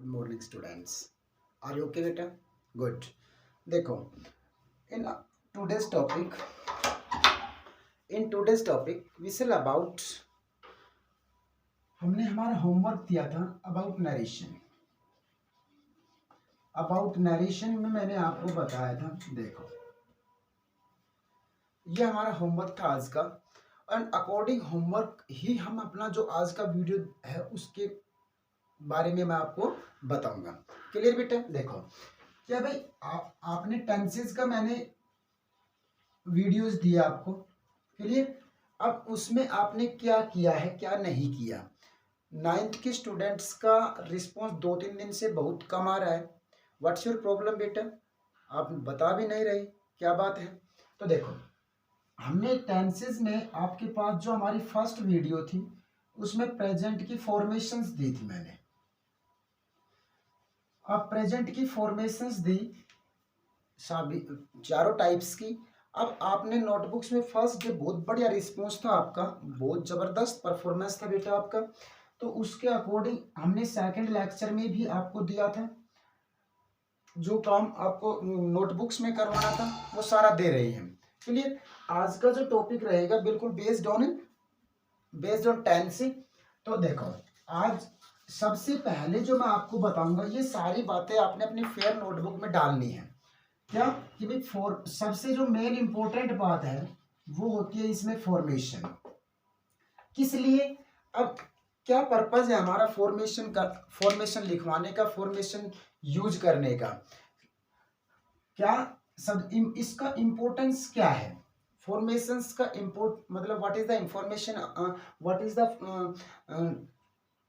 Good morning, students. Are you okay, beta? Good. देखो, in today's topic, in today's topic, we shall about हमने हमारा homework दिया था about narration. About narration में मैंने आपको बताया था, देखो ये हमारा होमवर्क था आज का, एंड अकॉर्डिंग होमवर्क ही हम अपना जो आज का वीडियो है उसके बारे में मैं आपको बताऊंगा। क्लियर बेटा? देखो क्या भाई आपने टेंसेस का मैंने वीडियोस दिया आपको। क्लियर? अब उसमें आपने क्या किया है क्या नहीं किया। 9th के स्टूडेंट्स का रिस्पांस 2-3 दिन से बहुत कम आ रहा है। व्हाट्स योर प्रॉब्लम बेटा? आप बता भी नहीं रहे, क्या बात है? तो देखो हमने टेंसेस में आपके पास जो हमारी फर्स्ट वीडियो थी उसमें प्रेजेंट की फॉर्मेशंस दी थी मैंने। अब प्रेजेंट की फॉर्मेशंस दी चारों टाइप्स की। अब आपने नोटबुक्स में फर्स्ट डे बहुत बढ़िया रिस्पॉन्स था आपका, बहुत जबरदस्त परफॉर्मेंस था बेटा आपका। तो उसके अकॉर्डिंग हमने सेकंड लेक्चर में भी आपको दिया था, जो काम आपको नोटबुक्स में करवाना था वो सारा दे रहे हैं। क्लियर? आज का जो टॉपिक रहेगा बिल्कुल बेस्ड ऑन टेंस। तो देखो आज सबसे पहले जो मैं आपको बताऊंगा ये सारी बातें आपने अपनी फेयर नोटबुक में डालनी है। क्या कि भाई सबसे जो मेन इंपॉर्टेंट बात है वो होती है इसमें फॉर्मेशन। किस लिए? अब क्या पर्पज है हमारा फॉर्मेशन लिखवाने का, फॉर्मेशन यूज करने का, क्या इसका इंपॉर्टेंस क्या है? फॉर्मेशंस का मतलब what is the information, what is the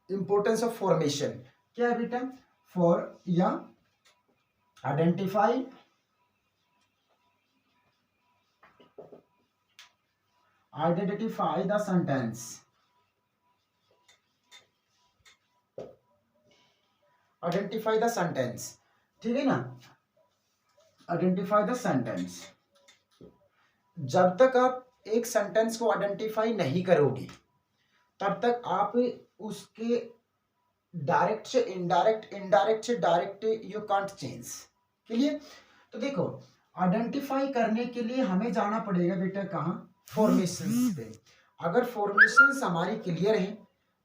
importance of formation? क्या है बेटा? फॉर या identify the sentence, identify the sentence. ठीक है ना? Identify the sentence. जब तक आप एक सेंटेंस को आइडेंटिफाई नहीं करोगे तब तक आप उसके डायरेक्ट से इनडायरेक्ट, इनडायरेक्ट से direct you can't change. Clear? तो देखो आइडेंटिफाई करने के लिए हमें जाना पड़ेगा बेटा कहाँ? फॉर्मेशंस पे। अगर फॉर्मेशंस हमारी क्लियर है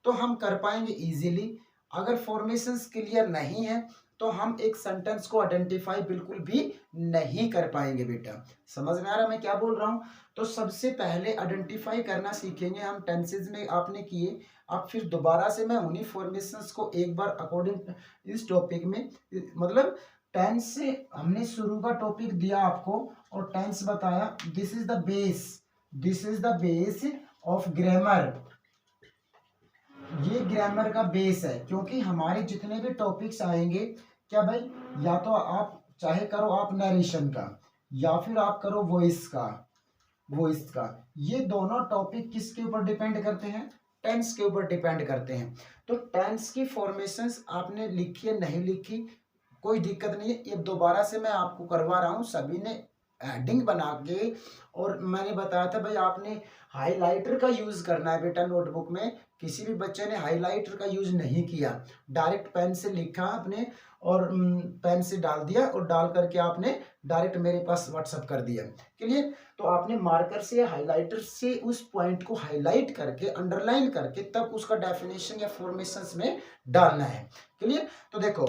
तो हम कर पाएंगे इजीली। अगर फॉर्मेशंस क्लियर नहीं है तो हम एक सेंटेंस को आइडेंटिफाई बिल्कुल भी नहीं कर पाएंगे बेटा। समझ में आ रहा मैं क्या बोल रहा हूँ? तो सबसे पहले आइडेंटिफाई करना सीखेंगे हम, टेंसेज में आपने किए। अब फिर दोबारा से मैं उन्हीं फॉर्मेशंस को एक बार अकॉर्डिंग इस टॉपिक में, मतलब टेंस से हमने शुरू का टॉपिक दिया आपको और टेंस बताया। This is the base of grammar. ये ग्रामर का बेस है, क्योंकि हमारे जितने भी टॉपिक्स आएंगे, क्या भाई, या तो आप चाहे करो आप नरेशन का या फिर आप करो वॉइस का, ये दोनों टॉपिक किसके ऊपर डिपेंड करते हैं? टेंस के ऊपर डिपेंड करते हैं। तो टेंस की फॉर्मेशंस आपने लिखी है नहीं लिखी कोई दिक्कत नहीं है, ये दोबारा से मैं आपको करवा रहा हूँ। सभी ने हेडिंग बना के, और मैंने बताया था भाई आपने हाइलाइटर का यूज करना है बेटा नोटबुक में। किसी भी बच्चे ने हाइलाइटर का यूज नहीं किया, डायरेक्ट पेन से लिखा आपने और पेन से डाल दिया और डाल करके आपने डायरेक्ट मेरे पास व्हाट्सअप कर दिया। क्लियर? तो आपने मार्कर से या हाइलाइटर से उस पॉइंट को हाईलाइट करके अंडरलाइन करके तब उसका डेफिनेशन या फॉर्मेशंस में डालना है। क्लियर? तो देखो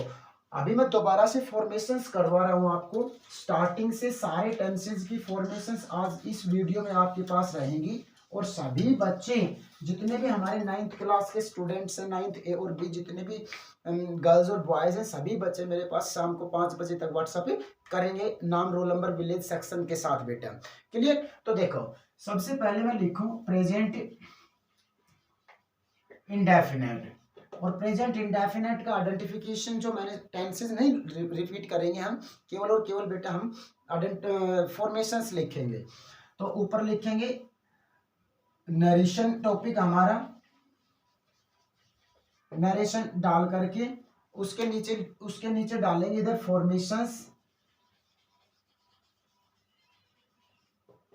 अभी मैं दोबारा से फॉर्मेशंस करवा रहा हूं आपको, स्टार्टिंग से सारे टेंसेस की फॉर्मेशंस आज इस वीडियो में आपके पास रहेंगी। और सभी बच्चे जितने भी हमारे 9th क्लास के स्टूडेंट्स हैं, 9th ए और बी, जितने भी गर्ल्स और बॉयज हैं, सभी बच्चे मेरे पास शाम को 5 बजे तक व्हाट्सएप करेंगे, नाम, रोल नंबर, विलेज सेक्शन के साथ बेटा। क्लियर? तो देखो सबसे पहले मैं लिखूं प्रेजेंट इंडेफिनेट। और प्रेजेंट इंडेफिनेट का आइडेंटिफिकेशन जो मैंने टेंसेस नहीं रिपीट करेंगे हम, केवल और केवल बेटा हम फॉर्मेशंस लिखेंगे। तो ऊपर लिखेंगे नरेशन टॉपिक हमारा, नरेशन डाल करके उसके नीचे डालेंगे इधर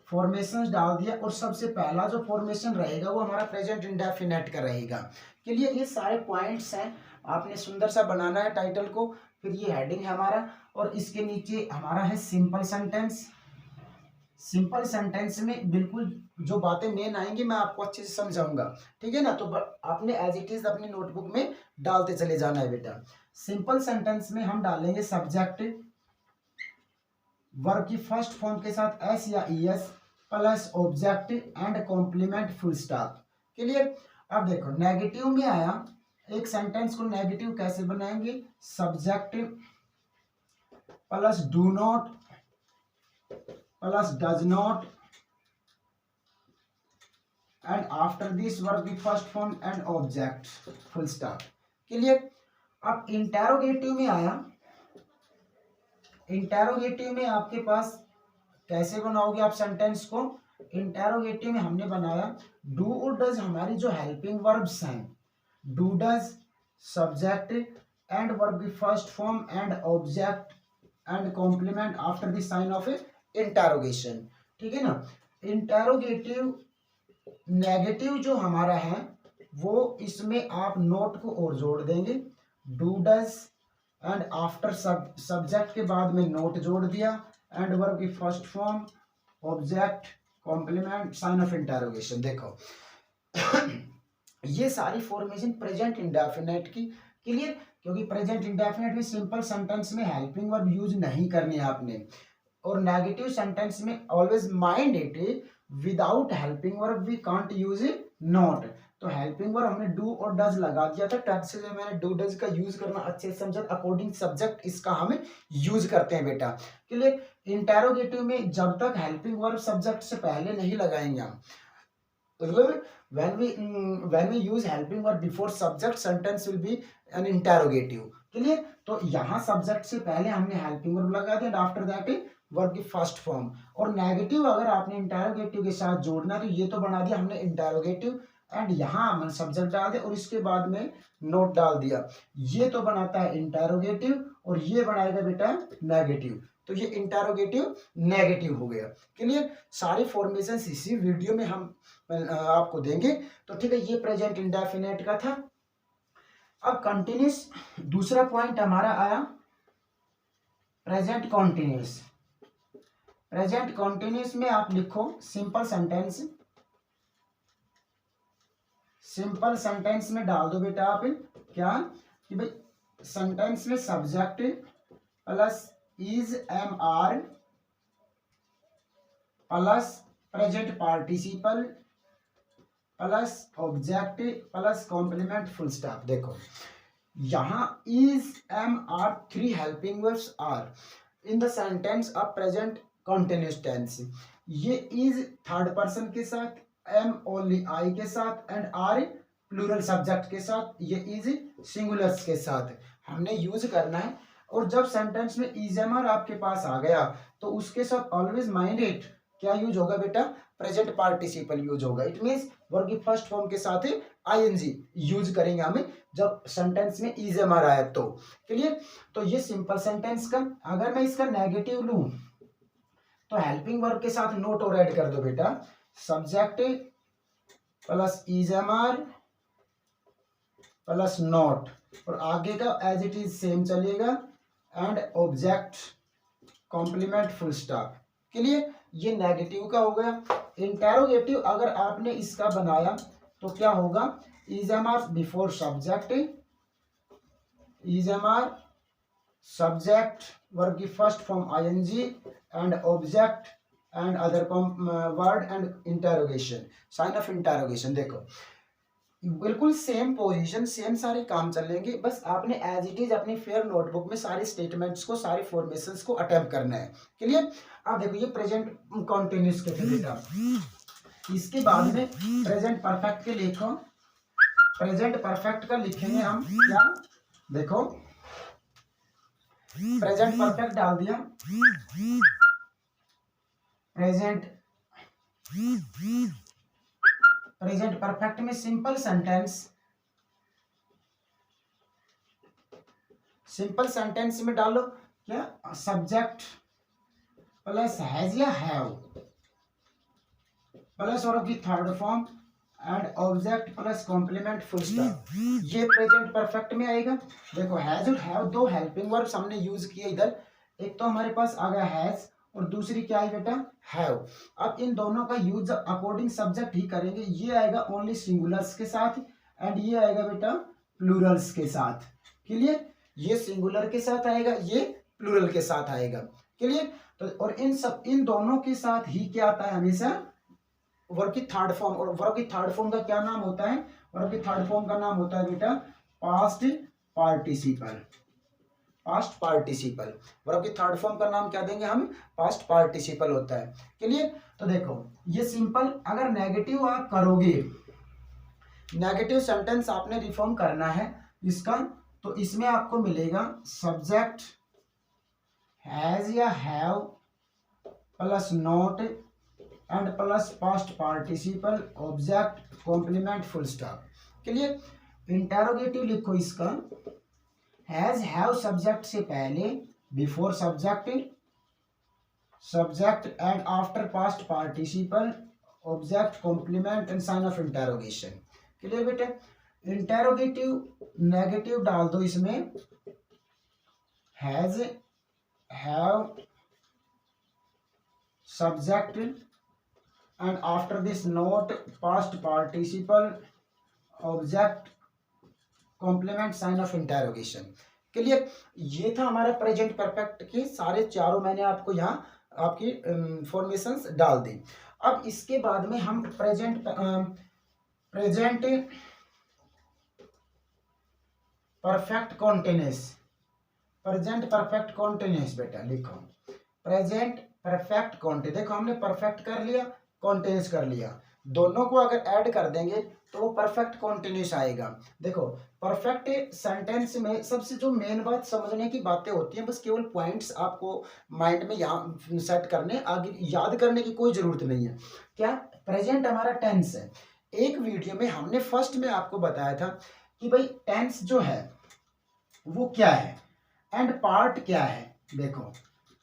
फॉर्मेशंस डाल दिया। और सबसे पहला जो फॉर्मेशन रहेगा वो हमारा प्रेजेंट इंडेफिनेट का रहेगा। के लिए ये सारे पॉइंट्स हैं, आपने सुंदर सा बनाना है टाइटल को। फिर ये हेडिंग है हमारा, और इसके नीचे हमारा है सिंपल सेंटेंस। सिंपल सेंटेंस में बिल्कुल जो बातें मेन आएंगी मैं आपको अच्छे से समझाऊंगा, ठीक है ना। तो आपने एज इट इज अपनी नोटबुक में डालते चले जाना है बेटा। सिंपल सेंटेंस में हम डालेंगे सब्जेक्ट वर्ब की फर्स्ट फॉर्म के साथ एस या ES plus object and complement full stop. Clear. अब देखो नेगेटिव में आया, एक सेंटेंस को नेगेटिव कैसे बनाएंगे, subject plus do not plus does not and after this verb की first form and object full stop. Clear. अब इंटेरोगेटिव में आया, इंटेरोगेटिव में आपके पास कैसे बनाओगे आप सेंटेंस को। इंटेरोगेटिव में हमने बनाया डू और डज हमारी जो हेल्पिंग वर्ब्स हैं, do does subject and verb की first form and object and complement after the sign of interrogation, ठीक है ना। इंटेरोगेटिव नेगेटिव जो हमारा है वो इसमें आप नोट को और जोड़ देंगे, do does and after subject के बाद में नोट जोड़ दिया एंड वर्ब की first form object complement sign of interrogation. देखो ये सारी फॉर्मेशन प्रेजेंट इंडेफिनेट की। क्लियर। क्योंकि प्रेजेंट इंडेफिनेट में सिंपल सेंटेंस में हेल्पिंग वर्ब यूज नहीं करनी है आपने, और नेगेटिव सेंटेंस में always mind it without helping verb we can't use not. तो हेल्पिंग वर्ब हमने डू और डज लगा दिया था, टच से मैंने डू डज का यूज करना अच्छे से समझा, अकॉर्डिंग सब्जेक्ट इसका हम यूज करते हैं बेटा। क्लियर। इंटेरोगेटिव में जब तक हेल्पिंग वर्ब सब्जेक्ट से पहले नहीं लगाएंगे हम, मतलब when we use helping verb before subject sentence will be an interrogative। Clear. तो यहाँ सब्जेक्ट से पहले हमने हेल्पिंग वर्ब लगा दिया, आफ्टर दैट वर्ब की फर्स्ट फॉर्म। और नेगेटिव अगर आपने इंटेरोगेटिव के साथ जोड़ना तो ये तो बना दिया हमने इंटेरोगेटिव एंड यहाँ हमने सब्जेक्ट डाल दिया और इसके बाद में नोट डाल दिया, ये तो बनाता है इंटेरोगेटिव और ये बनाएगा बेटा नेगेटिव। तो ये इंटेरोगेटिव नेगेटिव हो गया। क्लियर। सारी फॉर्मेशन इसी वीडियो में हम आपको देंगे। तो ठीक है, ये प्रेजेंट इंडेफिनेट का था। अब कंटिन्यूस दूसरा पॉइंट हमारा आया प्रेजेंट कॉन्टिन्यूस। प्रेजेंट कॉन्टिन्यूस में आप लिखो सिंपल सेंटेंस, सिंपल सेंटेंस में डाल दो बेटा आप क्या कि भाई सेंटेंस में subject plus is am are plus present participle plus object plus complement full stop. देखो यहां is am are three helping verbs are in the sentence of present continuous tense. ये इज थर्ड पर्सन के साथ, am only I के साथ and are plural subject के साथ, ये इज सिंगुलर्स के साथ हमने यूज करना है। और जब सेंटेंस में इज एम आर आपके पास आ गया तो उसके साथ ऑलवेज माइंड इट क्या यूज होगा बेटा, प्रेजेंट पार्टिसिपल यूज होगा। इट मींस वर्ब की फर्स्ट फॉर्म के साथ आईएनजी यूज करेंगे हमें जब सेंटेंस में इज एम आर आया तो। क्लियर। तो ये सिंपल सेंटेंस का। अगर मैं इसका नेगेटिव लूं तो हेल्पिंग वर्ब के साथ नोट और ऐड कर दो बेटा, subject plus is am are plus not और आगे का एज इट इज सेम चलेगा and object complement full stop. Clear. ये नेगेटिव का हो गया। इंटेरोगेटिव अगर आपने इसका बनाया तो क्या होगा, is am are before subject, is am are subject verb की first form ING and object and other word and interrogation sign of interrogation. देखो बिल्कुल सेम पोजीशन सेम सारे काम चलेंगे, बस आपने एज इट इज अपनी फेयर नोटबुक में सारे स्टेटमेंट्स को सारे फॉर्मेशंस को अटेम्प्ट करना है। क्लियर। अब देखो ये प्रेजेंट कंटिन्यूअस के थे बेटा, इसके बाद में प्रेजेंट परफेक्ट के लिखो। प्रेजेंट परफेक्ट का लिखेंगे हम क्या, देखो प्रेजेंट परफेक्ट डाल दिया, प्रेजेंट परफेक्ट में सिंपल सेंटेंस, सिंपल सेंटेंस में डालो क्या, सब्जेक्ट प्लस हैज या हैव प्लस और की third form and object plus complement full stop, ये प्रेजेंट परफेक्ट में आएगा। देखो हैज और हैव दो हेल्पिंग वर्ब्स हमने यूज किए इधर, एक तो हमारे पास आ गया हैज और दूसरी क्या है बेटा, हैव। अब इन दोनों का यूज अकॉर्डिंग सब्जेक्ट ही करेंगे, ये आएगा ओनली सिंगुलर्स के साथ एंड ये आएगा बेटा प्लूरल्स के साथ। क्लियर, ये सिंगुलर के साथ आएगा, ये प्लूरल के साथ आएगा। क्लियर, तो और इन दोनों के साथ ही क्या आता है हमेशा, वर्ब की थर्ड फॉर्म। और वर्ब की थर्ड फॉर्म का क्या नाम होता है, वर्ब की थर्ड फॉर्म का नाम होता है बेटा past participle. Past participle, verb की थर्ड फॉर्म का नाम क्या देंगे हम, पास्ट पार्टिसिपल होता है। क्लियर, तो देखो ये सिंपल, अगर नेगेटिव आप करोगे, नेगेटिव सेंटेंस आपने रिफॉर्म करना है इसका, तो इसमें आपको मिलेगा सब्जेक्ट हैज या have plus not and plus past participle object complement full stop. Clear, interrogative लिखो इसका, हैज हैव सब्जेक्ट से पहले, before subject, subject and after past participle object complement and sign of interrogation. Clear बेटा, interrogative negative डाल दो इसमें, has have subject and after this not past participle object complement sign of interrogation. Clear, ये था हमारा present perfect के सारे चारों, मैंने आपको यहाँ आपकी फॉर्मेशंस डाल दी। अब इसके बाद में हम present perfect continuous, present perfect continuous बेटा लिखो, प्रेजेंट परफेक्ट कॉन्टिन्यूअस। देखो हमने परफेक्ट कर लिया, कॉन्टिन्यूअस कर लिया, दोनों को अगर ऐड कर देंगे तो वो परफेक्ट कॉन्टिन्यूअस आएगा। देखो परफेक्ट सेंटेंस में सबसे जो मेन बात समझने की बातें होती हैं, बस केवल पॉइंट्स आपको माइंड में यहाँ सेट करने, आगे याद करने की कोई जरूरत नहीं है। क्या, प्रेजेंट हमारा टेंस है। एक वीडियो में हमने फर्स्ट में आपको बताया था कि भाई टेंस जो है वो क्या है एंड पार्ट क्या है। देखो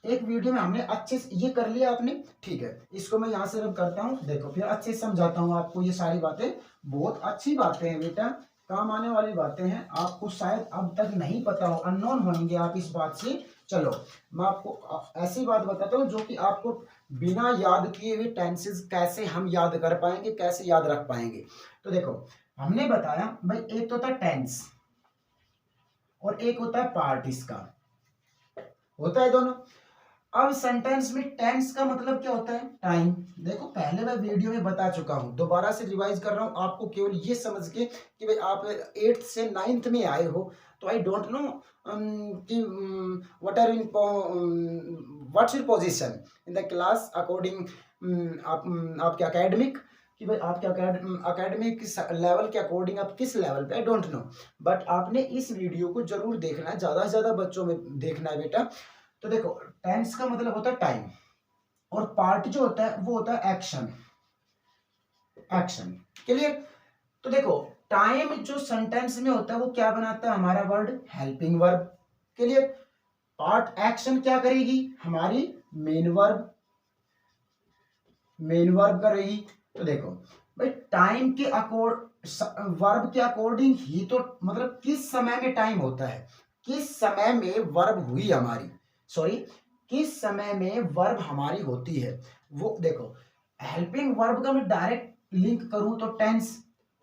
एक वीडियो में हमने अच्छे से ये कर लिया आपने, ठीक है, इसको मैं यहाँ से रब करता हूँ। देखो फिर अच्छे से समझाता हूँ आपको, ये सारी बातें बहुत अच्छी बातें हैं बेटा, काम आने वाली बातें हैं, आपको शायद अब तक नहीं पता हो, अननोन होंगे आप इस बात से। चलो मैं आपको ऐसी बात बताता हूँ जो कि आपको बिना याद किए हुए टेंसेस कैसे हम याद कर पाएंगे, कैसे याद रख पाएंगे। तो देखो हमने बताया भाई एक तो होता है टेंस और एक होता है पार्ट, इसका होता है दोनों। अब सेंटेंस में टेंस का मतलब क्या होता है, टाइम। देखो पहले मैं वीडियो में बता चुका हूं, दोबारा से रिवाइज कर रहा हूं आपको, केवल ये समझ के कि भाई आप 8th से 9th में आए हो, तो आई डोंट नो कि what's your position in the class according आपके अकेडमिक, कि भाई आपके अकेडमिक लेवल के अकॉर्डिंग आप किस लेवल पे, आई डोंट नो, बट आपने इस वीडियो को जरूर देखना है, ज़्यादा से ज़्यादा बच्चों में देखना है बेटा। तो देखो टेंस का मतलब होता है टाइम और पार्ट जो होता है वो होता है एक्शन, एक्शन। क्लियर, तो देखो टाइम जो सेंटेंस में होता है वो क्या बनाता है, हमारा word helping verb. Clear, part action क्या करेगी, हमारी मेन वर्ब करेगी। तो देखो भाई टाइम के वर्ब के अकॉर्डिंग ही तो, मतलब किस समय में टाइम होता है, किस समय में वर्ब हुई हमारी, सॉरी किस समय में वर्ब हमारी होती है, वो देखो हेल्पिंग वर्ब का मैं डायरेक्ट लिंक करूं तो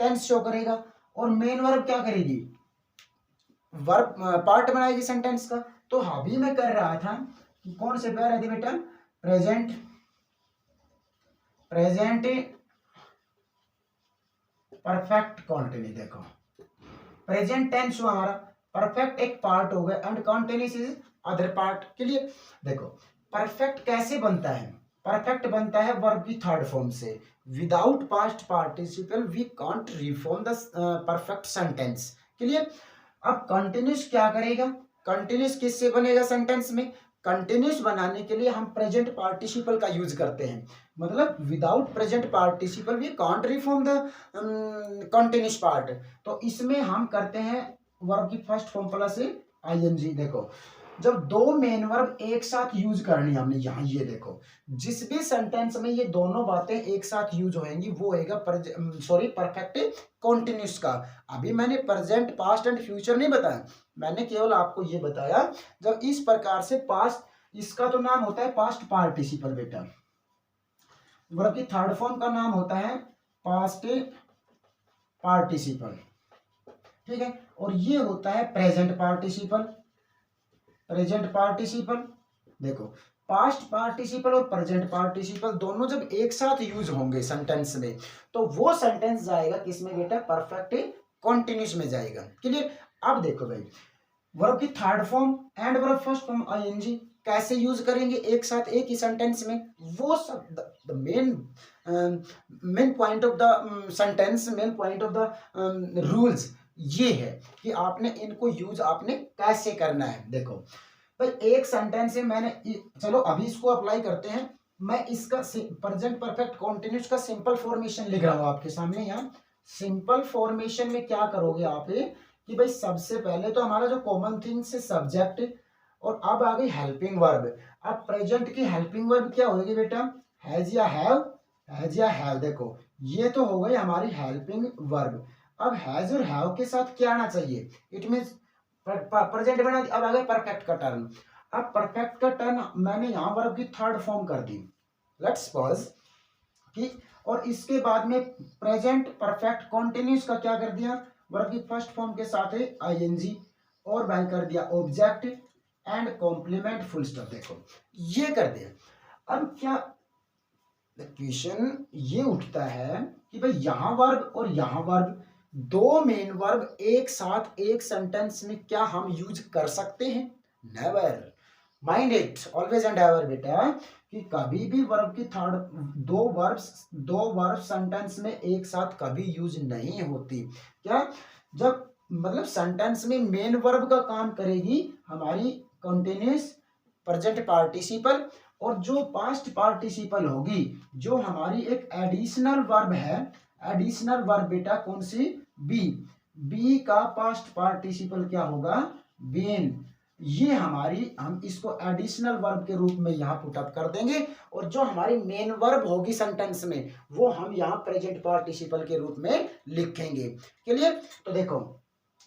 टेंस शो करेगा, और मेन वर्ब क्या करेगी, वर्ब पार्ट बनाएगी सेंटेंस का। तो अभी मैं कर रहा था कि कौन से पैर थे बेटा, प्रेजेंट परफेक्ट कॉन्टिन्यू। देखो प्रेजेंट टेंस हुआ हमारा, परफेक्ट एक पार्ट हो गया and continuous is other part. के लिए देखो परफेक्ट कैसे बनता है, परफेक्ट बनता है वर्ब की थर्ड फॉर्म से, without past participle we can't reform the perfect sentence. Clear, अब कंटिन्यूस क्या करेगा, कंटिन्यूस किससे बनेगा सेंटेंस में, कंटिन्यूस बनाने के लिए हम प्रेजेंट पार्टिसिपल का यूज करते हैं, मतलब without present participle we can't reform the continuous part. तो इसमें हम करते हैं वर्ब की फर्स्ट फॉर्म प्लस आईएनजी। देखो जब दो मेन वर्ब एक साथ यूज करनी है हमने यहाँ, ये देखो जिस भी सेंटेंस में ये दोनों बातें एक साथ यूज होंगी वो होएगा परफेक्ट कॉन्टिन्यूस का। अभी मैंने प्रेजेंट, पास्ट एंड फ्यूचर नहीं बताया, मैंने केवल आपको ये बताया जब इस प्रकार से पास्ट, इसका तो नाम होता है पास्ट पार्टिसिपल बेटा, वर्ब की थर्ड फॉर्म का नाम होता है पास्ट पार्टिसिपल, ठीक है। और ये होता है प्रेजेंट पार्टिसिपल। प्रेजेंट पार्टिसिपल देखो, पास्ट पार्टिसिपल और प्रेजेंट पार्टिसिपल दोनों जब एक साथ यूज होंगे सेंटेंस में तो वो सेंटेंस जाएगा किसमें बेटा, परफेक्ट कॉन्टिन्यूस में जाएगा। क्लियर। अब देखो भाई, वर्ब की third form and verb first form ING कैसे यूज करेंगे एक साथ एक ही सेंटेंस में, वो सब the main point of the sentence, main point of the rules ये है कि आपने इनको यूज आपने कैसे करना है। देखो भाई, एक सेंटेंस है, मैंने चलो अभी इसको अप्लाई करते हैं। मैं इसका प्रेजेंट परफेक्ट कॉन्टिन्यूस का सिंपल फॉर्मेशन लिख रहा हूं आपके सामने। यहाँ सिंपल फॉर्मेशन में क्या करोगे आप कि भाई सबसे पहले तो हमारा जो कॉमन थिंग्स है सब्जेक्ट, और अब आ गई हेल्पिंग वर्ब। अब प्रेजेंट की हेल्पिंग वर्ब क्या होगी बेटा, हैज या हैव, हैज या हैव। देखो ये तो हो गई हमारी हेल्पिंग वर्ब। अब हैज और हैव के साथ क्या आना चाहिए, इट मींस प्रेजेंट बना। अब आ गया परफेक्ट का टर्न। अब परफेक्ट का टर्न मैंने यहां वर्ब की थर्ड फॉर्म कर दी, लेट्स सपोज कि, और इसके बाद में प्रेजेंट परफेक्ट कॉन्टिन्यूस का क्या कर दिया, वर्ब की फर्स्ट फॉर्म के साथ है आईएनजी, और भाई कर दिया object and complement full stop. देखो ये कर दिया। अब क्या क्वेश्चन ये उठता है कि भाई यहां वर्ब और यहां वर्ब, दो मेन वर्ब एक साथ एक सेंटेंस में क्या हम यूज कर सकते हैं? Never, mind it always and ever बेटा, कि कभी भी वर्ब की थर्ड, दो वर्ब सेंटेंस में एक साथ कभी यूज नहीं होती। क्या, जब मतलब सेंटेंस में मेन वर्ब का काम करेगी हमारी कंटिन्यूस प्रेजेंट पार्टिसिपल, और जो पास्ट पार्टिसिपल होगी जो हमारी एक एडिशनल वर्ब है, एडिशनल वर्ब बेटा कौन सी, बी, बी का पास्ट पार्टिसिपल क्या होगा, बीन। ये हमारी, हम इसको एडिशनल वर्ब के रूप में यहाँ पुटअप कर देंगे, और जो हमारी मेन वर्ब होगी सेंटेंस में वो हम यहाँ प्रेजेंट पार्टिसिपल के रूप में लिखेंगे। क्लियर। तो देखो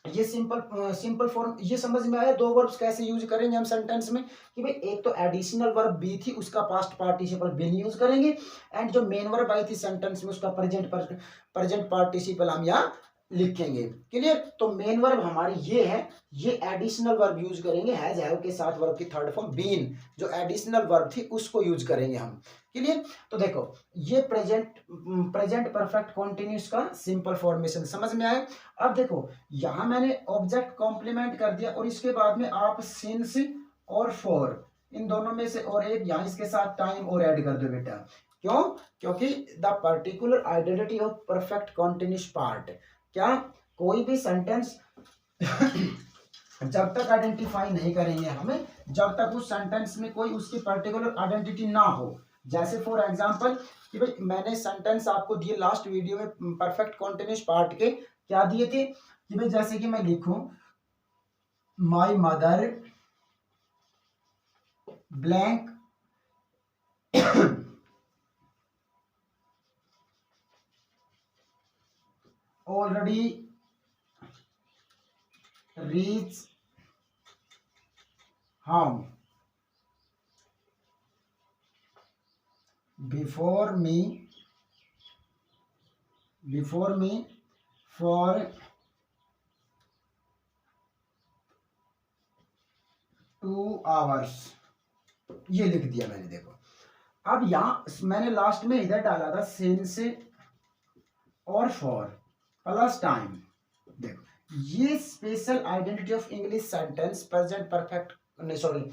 ये सिंपल फॉर्म ये समझ में आया, दो वर्ब्स कैसे यूज करेंगे हम सेंटेंस में, कि भाई एक तो एडिशनल वर्ब बी थी उसका पास्ट पार्टिसिपल बीन यूज करेंगे, एंड जो मेन वर्ब आई थी सेंटेंस में उसका प्रेजेंट पार्टिसिपल हम यहाँ लिखेंगे। क्लियर। तो मेन वर्ब हमारी ये है, ये एडिशनल वर्ब यूज करेंगे हैज हैव के साथ, वर्ब की थर्ड फॉर्म बीन जो एडिशनल वर्ब थी उसको यूज करेंगे हम। क्लियर। तो देखो ये प्रेजेंट परफेक्ट कॉन्टिन्यूस का सिंपल फॉर्मेशन समझ में आया। अब देखो यहां मैंने ऑब्जेक्ट कॉम्प्लीमेंट कर दिया, और इसके बाद में आप सिंस और फॉर इन दोनों में से और एक यहां इसके साथ टाइम और ऐड कर दो बेटा। क्यों? क्योंकि the particular identity of perfect continuous part, क्या कोई भी सेंटेंस जब तक आइडेंटिफाई नहीं करेंगे हमें, जब तक उस सेंटेंस में कोई उसकी पर्टिकुलर आइडेंटिटी ना हो। जैसे फॉर एग्जांपल कि भाई मैंने सेंटेंस आपको दिए लास्ट वीडियो में परफेक्ट कॉन्टिन्यूस पार्ट के, क्या दिए थे कि भाई जैसे कि मैं लिखूं my mother blank already reach home before me for 2 hours, ये लिख दिया मैंने। देखो अब यहां मैंने लास्ट में इधर डाला था सिंस और फॉर प्लस टाइम। देखो ये special identity of English sentence present perfect, नहीं sorry,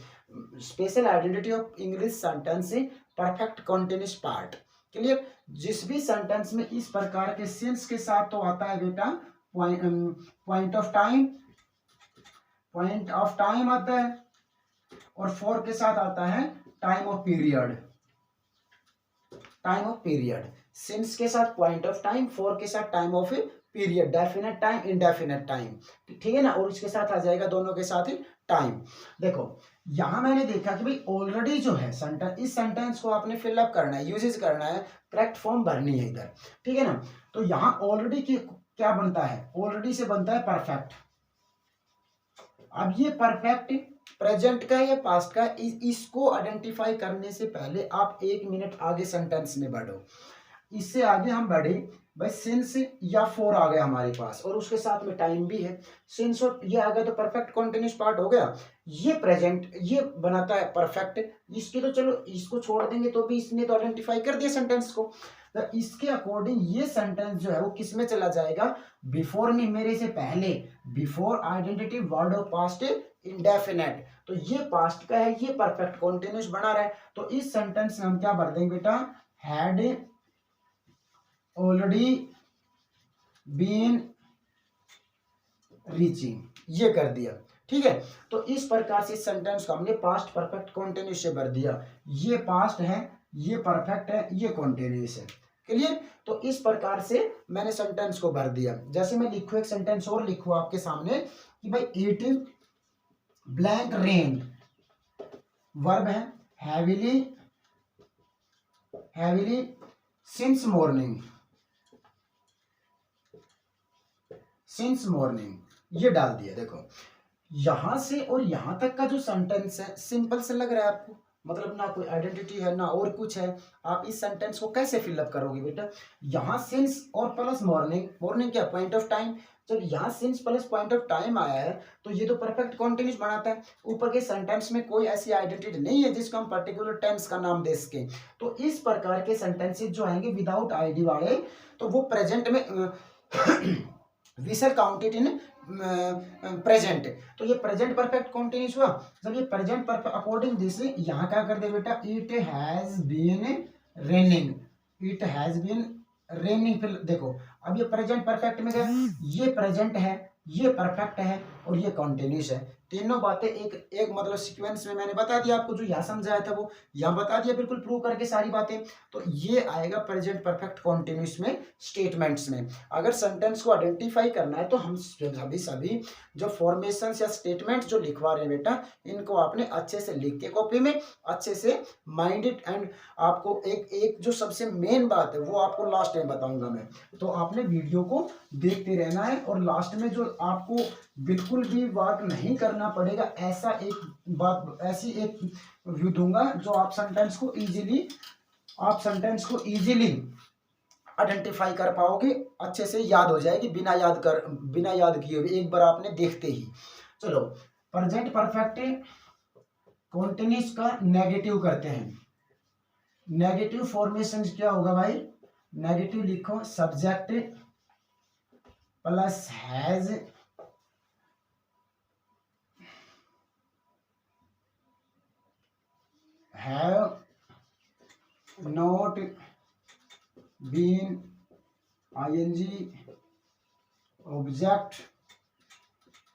special identity of English sentence perfect continuous part. Clear. जिस भी सेंटेंस में इस प्रकार के सिंस के साथ तो आता है बेटा पॉइंट ऑफ टाइम आता है, और फॉर के साथ आता है टाइम ऑफ पीरियड। सिंस के साथ पॉइंट ऑफ टाइम, फॉर के साथ time of period, definite time, indefinite time, ठीक है ना। और इसके साथ आ जाएगा दोनों के साथ टाइम। देखो यहां मैंने देखा कि भाई ऑलरेडी जो है सेंटेंस, इस सेंटेंस को आपने फिलअप करना है, यूजेज करना है, करेक्ट फॉर्म भरनी है इधर, ठीक है ना। तो यहां ऑलरेडी की क्या बनता है, ऑलरेडी से बनता है परफेक्ट। अब ये परफेक्ट प्रेजेंट का या पास्ट का, इसको आइडेंटिफाई करने से पहले आप 1 मिनट आगे सेंटेंस में बढ़ो। इससे आगे हम बढ़े भाई, सिंस या फॉर आ गया हमारे पास और उसके साथ में टाइम भी है, सिंस और ये आ गया तो परफेक्ट कॉन्टिन्यूस पार्ट हो गया। ये प्रेजेंट ये बनाता है परफेक्ट, इसके तो चलो इसको छोड़ देंगे तो भी इसने तो आइडेंटिफाई कर दिया सेंटेंस को। तो इसके अकॉर्डिंग ये सेंटेंस जो है वो किस में चला जाएगा, बिफोर में, मेरे से पहले, before identity word of past indefinite. तो ये पास्ट का है, ये परफेक्ट कॉन्टिन्यूस बना रहा है, तो इस सेंटेंस में हम क्या भर देंगे बेटा, हैड ऑलरेडी बीन रीचिंग, ये कर दिया, ठीक है। तो इस प्रकार से इस सेंटेंस को हमने पास्ट परफेक्ट कॉन्टिन्यूस से भर दिया, ये पास्ट है, ये परफेक्ट है, ये कॉन्टिन्यूस है, क्लियर। तो इस प्रकार से मैंने सेंटेंस को भर दिया। जैसे मैं लिखू एक सेंटेंस और लिखू आपके सामने कि भाई इट ब्लैंक रेन, वर्ब है heavily, heavily since morning, since morning, ये डाल दिया। देखो यहां से और यहां तक का जो सेंटेंस है सिंपल से लग रहा है आपको, मतलब ना कोई आइडेंटिटी है ना और कुछ है। आप इस सेंटेंस को कैसे फिलअप करोगे बेटा, यहां सिंस और प्लस मॉर्निंग, मॉर्निंग क्या पॉइंट ऑफ टाइम, जब यहाँ since plus point of time आया है तो ये तो परफेक्ट कॉन्टिन्यूस बनाता है। ऊपर के सेंटेंस में कोई ऐसी आइडेंटिटी नहीं है जिसको हम पर्टिकुलर टेंस का नाम दे सके। तो इस प्रकार के सेंटेंसेस जो आएंगे विदाउट आईडी वाले, तो वो प्रेजेंट में we shall count it in present. तो ये प्रेजेंट परफेक्ट कॉन्टिन्यूस हुआ। जब ये प्रेजेंट परफेक्ट अकॉर्डिंग दिस, यहाँ क्या कर दे बेटा, it has been raining, it has been raining. फिर देखो अब ये प्रेजेंट परफेक्ट में गया, ये प्रेजेंट है, ये परफेक्ट है और ये कॉन्टिन्यूस है। तीनों बातें एक एक मतलब सीक्वेंस में मैंने बता दिया आपको, जो यहाँ समझाया था वो यहाँ बता दिया, बिल्कुल प्रूव करके सारी बातें। तो ये आएगा प्रेजेंट परफेक्ट कॉन्टिन्यूस में स्टेटमेंट्स में। अगर सेंटेंस को आइडेंटिफाई करना है तो हम सभी जो फॉर्मेशंस या स्टेटमेंट्स जो लिखवा रहे हैं बेटा, इनको आपने अच्छे से लिख के कॉपी में अच्छे से माइंड इट, एंड आपको एक एक जो सबसे मेन बात है वो आपको लास्ट में बताऊंगा मैं। तो आपने वीडियो को देखते रहना है और लास्ट में जो आपको बिल्कुल भी वर्क नहीं करना पड़ेगा, ऐसा एक बात, ऐसी एक व्यू दूंगा जो आप सेंटेंस को इजीली आइडेंटिफाई कर पाओगे, अच्छे से याद हो जाएगी, बिना याद किए हुए एक बार आपने देखते ही। चलो प्रेजेंट परफेक्ट कॉन्टिन्यूस का नेगेटिव करते हैं। नेगेटिव फॉर्मेशन क्या होगा भाई, नेगेटिव लिखो, subject plus has have not been ING object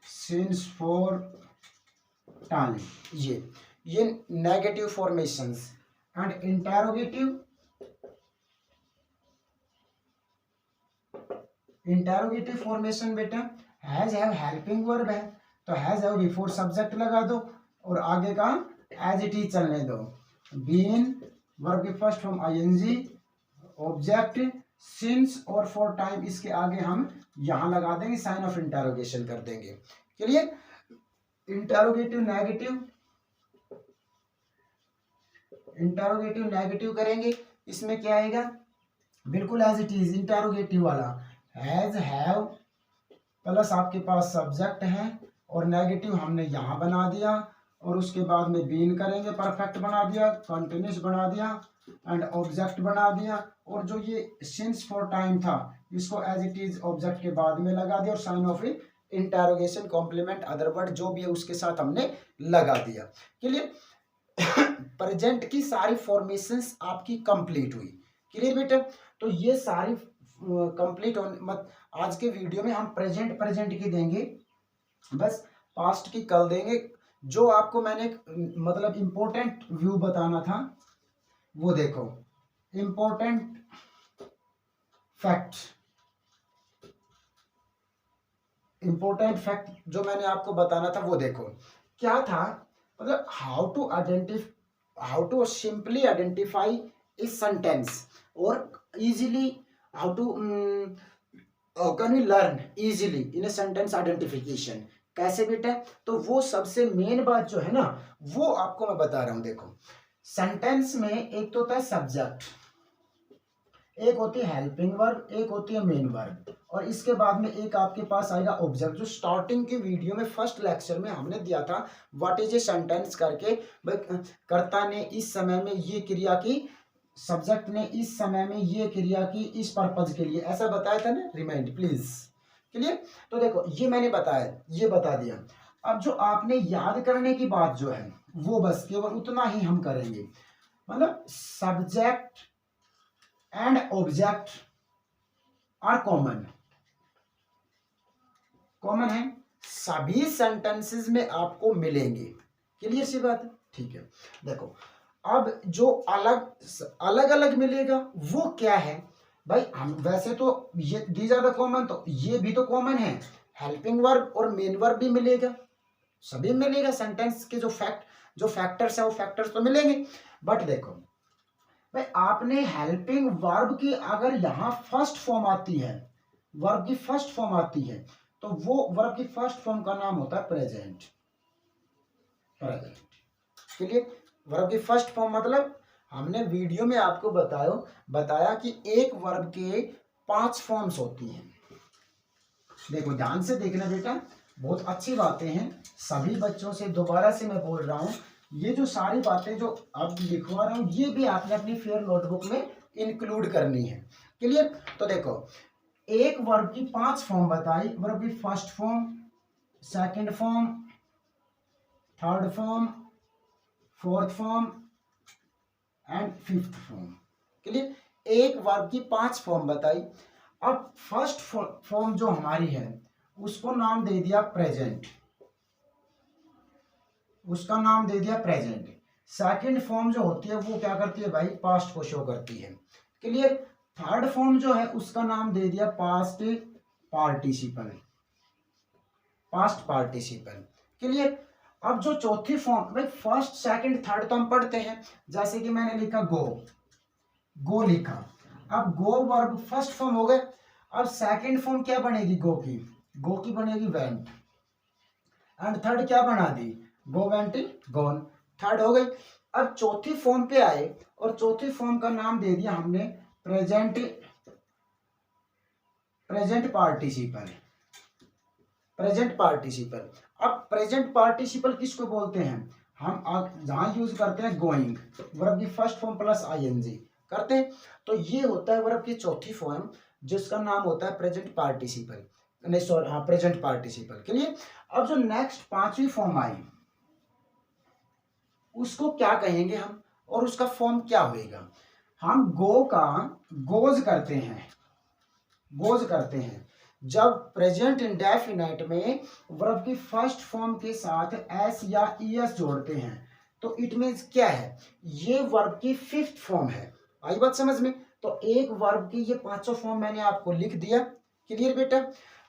since for time, ये negative formations. And interrogative formation बेटा, हैज हैव हेल्पिंग वर्ब है तो हैज हैव बिफोर सब्जेक्ट लगा दो और आगे का एज इट इज चलने दो। बीन वर्ब की first form ING, object since और फॉर टाइम, इसके आगे हम यहां लगा देंगे साइन ऑफ इंटेरोगेशन कर देंगे, क्लियर। इंटेरोगेटिव नेगेटिव करेंगे, इसमें क्या आएगा, बिल्कुल एज इट इज इंटेरोगेटिव वाला, हैज हैव प्लस आपके पास सब्जेक्ट है और नेगेटिव हमने यहां बना दिया और उसके बाद में बीन करेंगे, परफेक्ट बना दिया, कंटिन्यूस बना दिया एंड ऑब्जेक्ट बना दिया, और जो ये सिंस फॉर टाइम था इसको एज इट इज ऑब्जेक्ट के बाद में लगा दिया और sign of interrogation complement other word जो भी है उसके साथ हमने लगा दिया, क्लियर। प्रेजेंट की सारी फॉर्मेशंस आपकी कंप्लीट हुई, क्लियर बेटा। तो ये सारी कंप्लीट आज के वीडियो में हम प्रेजेंट की देंगे, बस पास्ट की कल देंगे। जो आपको मैंने मतलब इंपॉर्टेंट व्यू बताना था वो देखो, इंपॉर्टेंट फैक्ट जो मैंने आपको बताना था वो देखो, क्या था, मतलब how to simply identify a sentence और easily how to can we learn easily in a sentence identification. कैसे बेटा, तो वो सबसे मेन बात जो है ना, वो आपको मैं बता रहा हूं। देखो सेंटेंस में एक तो होता है सब्जेक्ट, एक होती है हेल्पिंग वर्ब, एक होती है मेन वर्ब, और इसके बाद में एक आपके पास आएगा ऑब्जेक्ट, जो स्टार्टिंग के वीडियो में फर्स्ट लेक्चर में हमने दिया था व्हाट इज ए सेंटेंस करके। कर्ता ने इस समय में ये क्रिया की, सब्जेक्ट ने इस समय में ये क्रिया की इस पर्पज के लिए, ऐसा बताया था ना, रिमाइंड प्लीज। क्लियर, तो देखो ये मैंने बताया, ये बता दिया। अब जो आपने याद करने की बात जो है वो बस केवल उतना ही हम करेंगे, मतलब subject and object are common है, सभी सेंटेंसेस में आपको मिलेंगे। क्लियर सी बात है, ठीक है। देखो अब जो अलग अलग मिलेगा वो क्या है भाई, हम वैसे तो ये दीज आर द कॉमन, तो ये भी तो कॉमन है, हेल्पिंग वर्ब और मेन वर्ब भी मिलेगा, सभी मिलेगा। सेंटेंस के जो फैक्टर्स है वो फैक्टर्स तो मिलेंगे। बट देखो भाई, आपने हेल्पिंग वर्ब की अगर यहाँ फर्स्ट फॉर्म आती है, वर्ब की फर्स्ट फॉर्म आती है, तो वो वर्ब की फर्स्ट फॉर्म का नाम होता है प्रेजेंट। क्लियर, वर्ब की फर्स्ट फॉर्म मतलब हमने वीडियो में आपको बताया कि एक वर्ब के 5 फॉर्म्स होती हैं। देखो ध्यान से देखना बेटा, बहुत अच्छी बातें हैं, सभी बच्चों से दोबारा से मैं बोल रहा हूं, ये जो सारी बातें जो अब लिखवा रहा हूं ये भी आपने अपनी फेयर नोटबुक में इंक्लूड करनी है। क्लियर, तो देखो एक वर्ब की 5 फॉर्म बताई, वर्ब की first form, second form, third form, fourth form and fifth form. Clear, एक वर्ब की 5 फॉर्म बताई। अब फर्स्ट फॉर्म जो हमारी है उसको नाम दे दिया प्रेजेंट, उसका नाम दे दिया प्रेजेंट। सेकंड फॉर्म जो होती है वो क्या करती है भाई, पास्ट को शो करती है। क्लियर, थर्ड फॉर्म जो है उसका नाम दे दिया past participle, past participle. Clear, अब जो चौथी फॉर्म, भाई फर्स्ट सेकंड थर्ड तो हम पढ़ते हैं, जैसे कि मैंने लिखा गो लिखा, अब गो वर्ब फर्स्ट फॉर्म हो गए। अब सेकंड फॉर्म क्या बनेगी, गो की बनेगी वेंट, एंड थर्ड क्या बना दी, गो वेंट गॉन, थर्ड हो गई। अब चौथी फॉर्म पे आए और चौथी फॉर्म का नाम दे दिया हमने प्रेजेंट पार्टिसिपल, प्रेजेंट पार्टिसिपल। अब प्रेजेंट पार्टिसिपल किसको बोलते हैं, हम जहां यूज करते हैं गोइंग, वर्ब की फर्स्ट फॉर्म प्लस आईएनजी करते हैं, तो ये होता है वर्ब की चौथी फॉर्म जिसका नाम होता है प्रेजेंट पार्टिसिपल, नहीं सॉरी हाँ प्रेजेंट पार्टिसिपल के लिए। अब जो नेक्स्ट 5वीं फॉर्म आई उसको क्या कहेंगे हम, और उसका फॉर्म क्या होएगा, हम गो का गोज करते हैं जब प्रेजेंट इंडेफिनाइट में वर्ब की फर्स्ट फॉर्म के साथ एस या ईएस जोड़ते हैं, तो इट मीन्स क्या है, ये वर्ब की 5th फॉर्म है। आई बात समझ में, तो एक वर्ब की ये 5 फॉर्म मैंने आपको लिख दिया। क्लियर बेटा,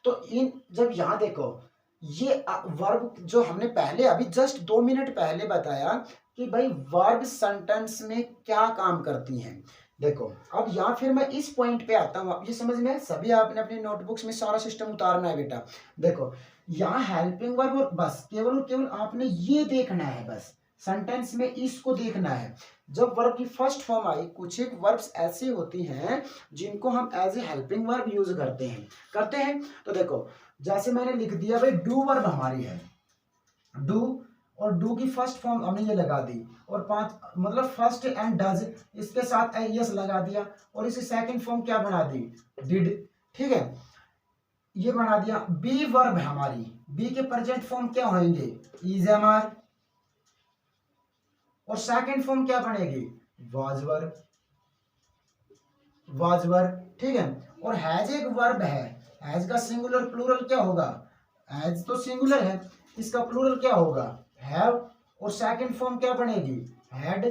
तो इन जब यहां देखो ये वर्ब जो हमने पहले अभी जस्ट 2 मिनट पहले बताया कि भाई वर्ब सेंटेंस में क्या काम करती हैं। देखो अब यहाँ फिर मैं इस पॉइंट पे आता हूँ, आप ये समझ में, सभी आपने अपनी नोटबुक्स में सारा सिस्टम उतारना है बेटा। देखो यहाँ हेल्पिंग वर्ब, और बस केवल आपने ये देखना है, बस सेंटेंस में इसको देखना है। जब वर्ब की फर्स्ट फॉर्म आई, कुछ एक वर्ब्स ऐसी होती हैं जिनको हम as a helping verb use करते हैं। तो देखो जैसे मैंने लिख दिया भाई डू वर्ब हमारी है, डू, और डू की फर्स्ट फॉर्म हमने ये लगा दी, और 5 मतलब फर्स्ट एंड डज, इसके साथ एस लगा दिया, और इसे सेकंड फॉर्म क्या बना दी, डिड। ठीक है, ये बना दिया। बी वर्ब है हमारी, बी के प्रेजेंट फॉर्म क्या होंगे, इज एम आर, और सेकंड फॉर्म क्या बनेगी, वाज वर्ब। ठीक है, और हैज एक वर्ब है, हैज का सिंगुलर प्लूरल क्या होगा, हैज तो सिंगुलर है, इसका प्लूरल क्या होगा, हैव, और सेकंड फॉर्म क्या बनेगी, हैड।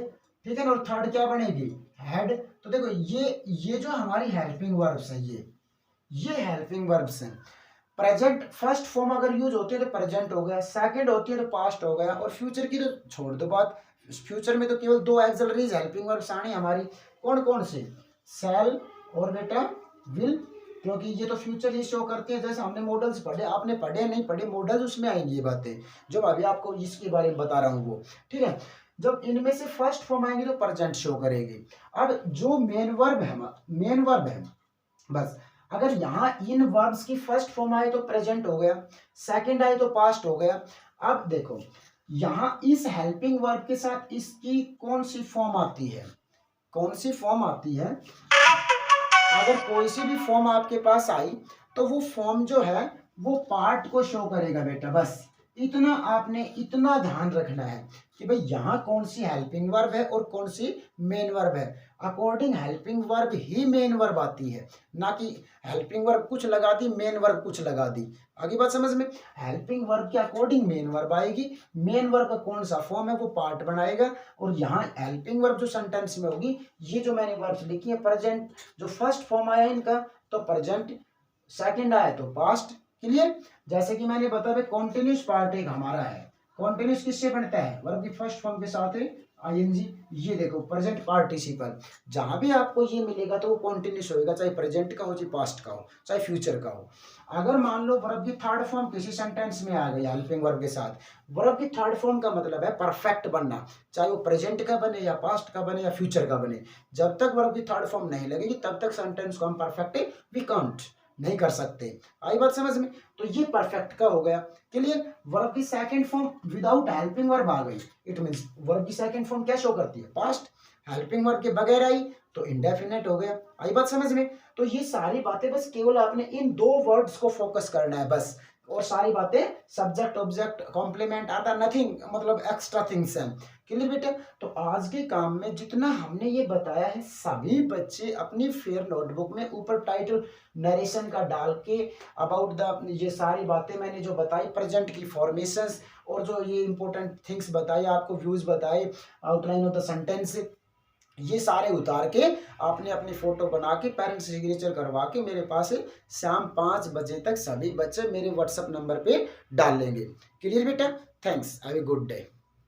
ठीक है ना, और थर्ड क्या बनेगी, हैड। तो देखो ये जो हमारी हेल्पिंग वर्ब्स है, ये हेल्पिंग वर्ब्स हैं। प्रेजेंट फर्स्ट फॉर्म अगर यूज होती है तो प्रेजेंट हो गया, सेकंड होती है तो पास्ट हो गया, और फ्यूचर की तो छोड़ दो बात। फ्यूचर में तो केवल दो एक्सिलरीज हेल्पिंग वर्ब्स आनी हमारी, कौन कौन से, शैल और बेटा विल, क्योंकि ये तो फ्यूचर ही शो करते हैं। जैसे हमने मॉडल्स पढ़े, आपने पढ़े नहीं पढ़े मॉडल्स, उसमें आएंगी ये बातें जो अभी आपको इसके बारे में बता रहा हूँ वो, ठीक है। जब इनमें से फर्स्ट फॉर्म आएंगे तो प्रेजेंट शो करेगी। अब जो मेन वर्ब है, मेन वर्ब है बस, अगर यहाँ इन वर्ब्स की फर्स्ट फॉर्म आए तो प्रेजेंट हो गया, सेकंड आए तो पास्ट हो गया। अब देखो यहाँ इस हेल्पिंग वर्ब के साथ इसकी कौन सी फॉर्म आती है, कौन सी फॉर्म आती है, अगर कोई सी भी फॉर्म आपके पास आई तो वो फॉर्म जो है वो पार्ट को शो करेगा बेटा। बस इतना आपने इतना ध्यान रखना है कि भाई यहाँ कौन सी हेल्पिंग वर्ब है और कौन सी मेन वर्ब है। अकॉर्डिंग हेल्पिंग वर्ब ही मेन वर्ब आती है, ना कि हेल्पिंग वर्ब कुछ लगा दी मेन वर्ब कुछ लगा दी। आगे बात समझ में, हेल्पिंग वर्ब के अकॉर्डिंग मेन वर्ब आएगी, मेन वर्ब का कौन सा फॉर्म है वो पार्ट बनाएगा, और यहाँ हेल्पिंग वर्ब जो सेंटेंस में होगी, ये जो मैंने वर्ब्स लिखी है प्रेजेंट, जो फर्स्ट फॉर्म आया इनका तो प्रेजेंट, सेकंड आया तो पास्ट। क्लियर, जैसे कि मैंने बताया कॉन्टिन्यूस पार्ट एक हमारा है, कॉन्टिन्यूस किससे बनता है, वर्ब की फर्स्ट फॉर्म के साथ है आईएनजी। ये देखो प्रेजेंट पार्टिसिपल, जहां भी आपको ये मिलेगा तो वो कॉन्टिन्यूस होएगा, चाहे प्रेजेंट का हो चाहे पास्ट का हो चाहे फ्यूचर का हो। अगर मान लो वर्ब की थर्ड फॉर्म किसी सेंटेंस में आ गई हेल्पिंग वर्ब के साथ, वर्ब की थर्ड फॉर्म का मतलब है परफेक्ट बनना, चाहे वो प्रेजेंट का बने या पास्ट का बने या फ्यूचर का बने। जब तक वर्ब की थर्ड फॉर्म नहीं लगेगी तब तक सेंटेंस को हम परफेक्ट वी कांट नहीं कर सकते। आई बात समझ में, तो ये परफेक्ट का हो गया। क्लियर, वर्ब की second form without helping verb आ गई, इट मींस वर्ब की सेकंड फॉर्म क्या शो करती है, पास्ट। हेल्पिंग वर्ब के बगैर आई तो इंडेफिनेट हो गया। आई बात समझ में, तो ये सारी बातें बस केवल आपने इन दो वर्ड्स को फोकस करना है बस, और सारी बातें सब्जेक्ट ऑब्जेक्ट कॉम्प्लीमेंट आता नथिंग, मतलब एक्स्ट्रा थिंग्स हैं। क्लियर बेटा, तो आज के काम में जितना हमने ये बताया है सभी बच्चे अपनी फेयर नोटबुक में ऊपर टाइटल नरेशन का डाल के अबाउट द, ये सारी बातें मैंने जो बताई प्रेजेंट की फॉर्मेशंस, और जो ये इंपॉर्टेंट थिंग्स बताई आपको, व्यूज बताए, आउटलाइन ऑफ द सेंटेंस, ये सारे उतार के आपने अपनी फोटो बना के पेरेंट्स सिग्नेचर करवा के मेरे पास शाम 5 बजे तक सभी बच्चे मेरे व्हाट्सएप नंबर पे डाल लेंगे। क्लियर बेटा, thanks, have a good day.